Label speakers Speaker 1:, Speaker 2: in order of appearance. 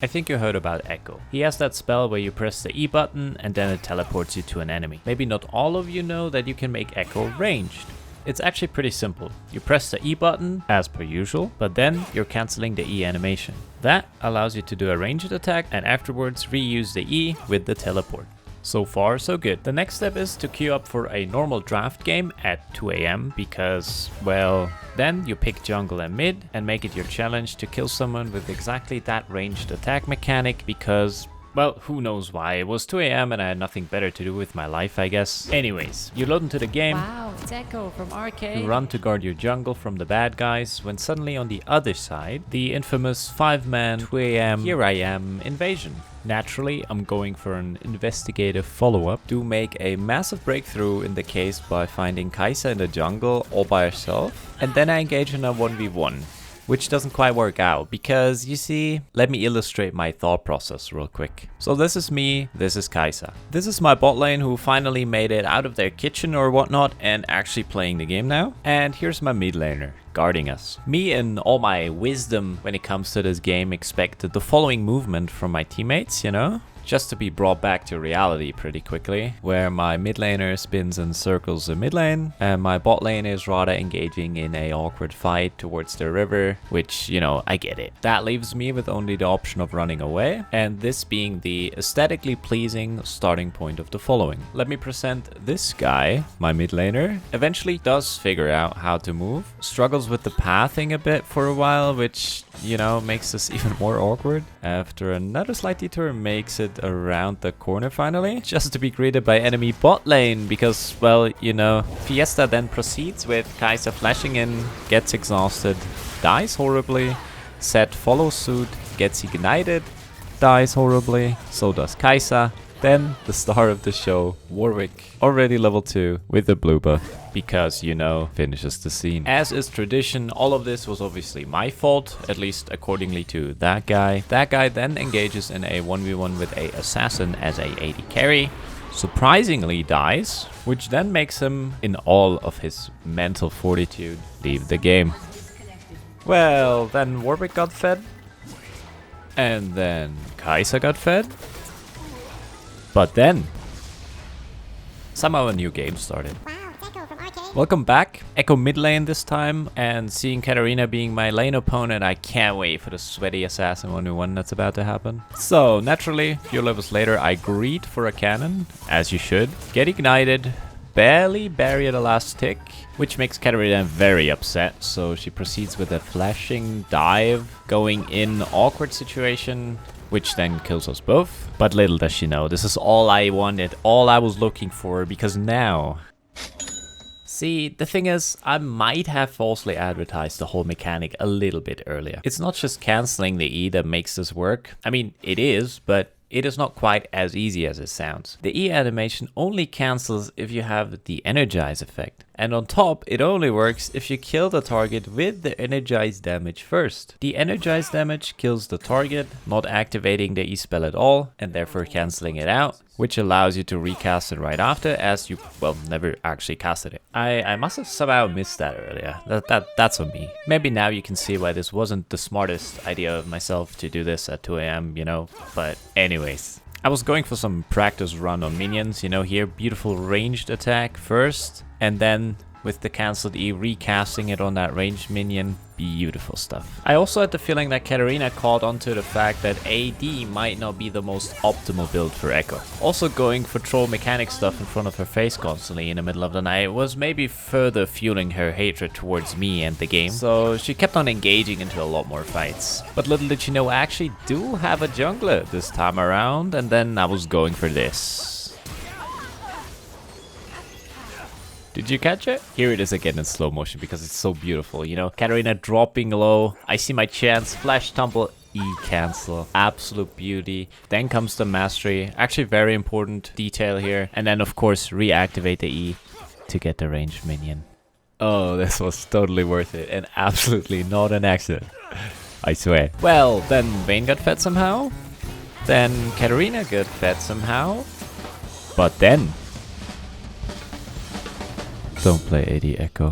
Speaker 1: I think you heard about Ekko. He has that spell where you press the E button and then it teleports you to an enemy. Maybe not all of you know that you can make Ekko ranged. It's actually pretty simple. You press the E button as per usual, but then you're cancelling the E animation. That allows you to do a ranged attack and afterwards reuse the E with the teleport. So far, so good. The next step is to queue up for a normal draft game at 2 AM because, well, then you pick jungle and mid and make it your challenge to kill someone with exactly that ranged attack mechanic because, well, who knows why. It was 2 AM and I had nothing better to do with my life, I guess. Anyways, you load into the game.
Speaker 2: Wow, it's Ekko from Arcade.
Speaker 1: You run to guard your jungle from the bad guys when suddenly on the other side, the infamous 5-man 2 AM here I am invasion. Naturally, I'm going for an investigative follow-up to make a massive breakthrough in the case by finding Kai'Sa in the jungle all by herself, and then I engage in a 1v1. Which doesn't quite work out because, you see, let me illustrate my thought process real quick. So this is me, this is Kai'Sa. This is my bot lane who finally made it out of their kitchen or whatnot and actually playing the game now. And here's my mid laner, guarding us. Me and all my wisdom when it comes to this game expected the following movement from my teammates, you know? Just to be brought back to reality pretty quickly, where my mid laner spins and circles the mid lane, and my bot lane is rather engaging in a awkward fight towards the river, which, you know, I get it. That leaves me with only the option of running away, and this being the aesthetically pleasing starting point of the following. Let me present this guy, my mid laner, eventually does figure out how to move, struggles with the pathing a bit for a while, which, you know, makes this even more awkward. After another slight detour, makes it around the corner finally, just to be greeted by enemy bot lane because, well, you know, Fiesta then proceeds with Kai'Sa flashing in, gets exhausted, dies horribly, Zed follows suit, gets ignited, dies horribly, so does Kai'Sa. Then the star of the show, Warwick, already level 2 with the blue buff, because, you know, finishes the scene. As is tradition, all of this was obviously my fault, at least accordingly to that guy. That guy then engages in a 1v1 with a assassin as a AD carry, surprisingly dies, which then makes him, in all of his mental fortitude, leave the game. Well, then Warwick got fed, and then Kai'Sa got fed. But then, somehow a new game started.
Speaker 3: Wow, it's Ekko from Arcade.
Speaker 1: Welcome back, Ekko mid lane this time, and seeing Katarina being my lane opponent, I can't wait for the sweaty assassin 1v1 that's about to happen. So, naturally, a few levels later, I greed for a cannon, as you should, get ignited, barely bury the last tick, which makes Katarina very upset, so she proceeds with a flashing dive, going in awkward situation, which then kills us both. But little does she know, this is all I wanted, all I was looking for, because now... See, the thing is, I might have falsely advertised the whole mechanic a little bit earlier. It's not just cancelling the E that makes this work. I mean, it is, but it is not quite as easy as it sounds. The E animation only cancels if you have the energize effect. And on top, it only works if you kill the target with the energize damage first. The energize damage kills the target, not activating the E spell at all, and therefore cancelling it out, which allows you to recast it right after, as you, well, never actually casted it. I must have somehow missed that earlier. That's on me. Maybe now you can see why this wasn't the smartest idea of myself to do this at 2 AM, you know, but anyways. I was going for some practice run on minions, you know, here, beautiful ranged attack first, and then with the cancelled E, recasting it on that ranged minion. Beautiful stuff. I also had the feeling that Katarina caught onto the fact that AD might not be the most optimal build for Ekko. Also going for troll mechanic stuff in front of her face constantly in the middle of the night was maybe further fueling her hatred towards me and the game. So she kept on engaging into a lot more fights. But little did she know I actually do have a jungler this time around, and then I was going for this. Did you catch it? Here it is again in slow motion because it's so beautiful, you know. Katarina dropping low. I see my chance. Flash tumble. E cancel. Absolute beauty. Then comes the mastery. Actually very important detail here. And then of course reactivate the E to get the ranged minion. Oh, this was totally worth it and absolutely not an accident. I swear. Well, then Vayne got fed somehow. Then Katarina got fed somehow. But then... Don't play AD Ekko.